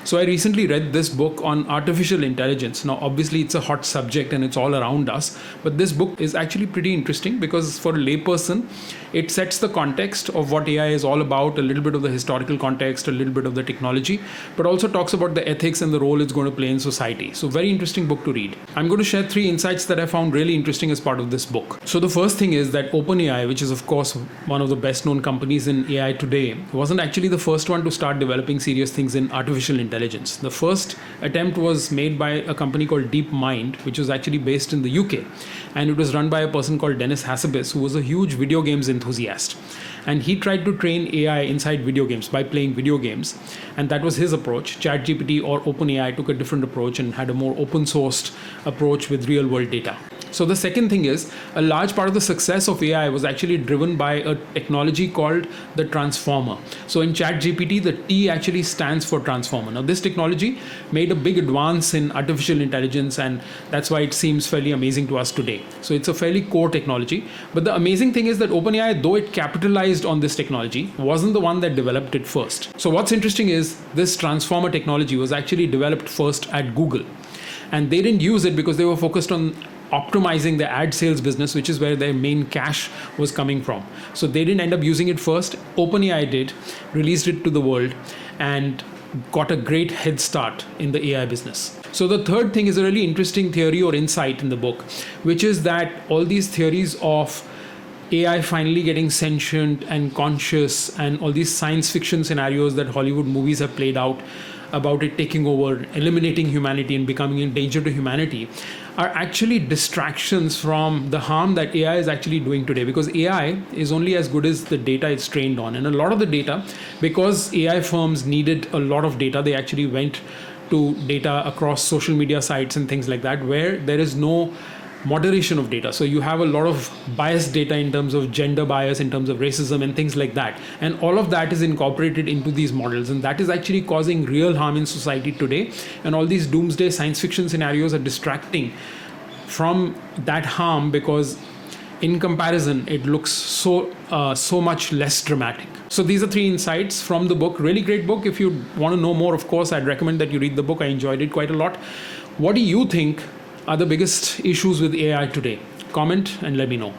So I recently read this book on artificial intelligence. Now, obviously, it's a hot subject and it's all around us, but this book is actually pretty interesting because for a layperson, it sets the context of what AI is all about, a little bit of the historical context, a little bit of the technology, but also talks about the ethics and the role it's going to play in society. So very interesting book to read. I'm going to share 3 insights that I found really interesting as part of this book. So the first thing is that OpenAI, which is of course one of the best known companies in AI today, wasn't actually the first one to start developing serious things in artificial intelligence. The first attempt was made by a company called DeepMind, which was actually based in the UK, and it was run by a person called Dennis Hassabis, who was a huge video games enthusiast. And he tried to train AI inside video games by playing video games, and that was his approach. ChatGPT or OpenAI took a different approach and had a more open sourced approach with real world data. So the second thing is, a large part of the success of AI was actually driven by a technology called the transformer. So in ChatGPT, the T actually stands for transformer. Now this technology made a big advance in artificial intelligence, and that's why it seems fairly amazing to us today. So it's a fairly core technology. But the amazing thing is that OpenAI, though it capitalized on this technology, wasn't the one that developed it first. So what's interesting is this transformer technology was actually developed first at Google. And they didn't use it because they were focused on optimizing the ad sales business, which is where their main cash was coming from. So they didn't end up using it first. OpenAI did, released it to the world, and got a great head start in the AI business. So the third thing is a really interesting theory or insight in the book, which is that all these theories of AI finally getting sentient and conscious, and all these science fiction scenarios that Hollywood movies have played out about it taking over, eliminating humanity and becoming a danger to humanity, are actually distractions from the harm that AI is actually doing today, because AI is only as good as the data it's trained on. And a lot of the data, because AI firms needed a lot of data, they actually went to data across social media sites and things like that, where there is no moderation of data. So you have a lot of biased data in terms of gender bias, in terms of racism and things like that. And all of that is incorporated into these models. And that is actually causing real harm in society today. And all these doomsday science fiction scenarios are distracting from that harm, because in comparison, it looks so much less dramatic. So these are 3 insights from the book. Really great book. If you want to know more, of course, I'd recommend that you read the book. I enjoyed it quite a lot. What do you think are the biggest issues with AI today? Comment and let me know.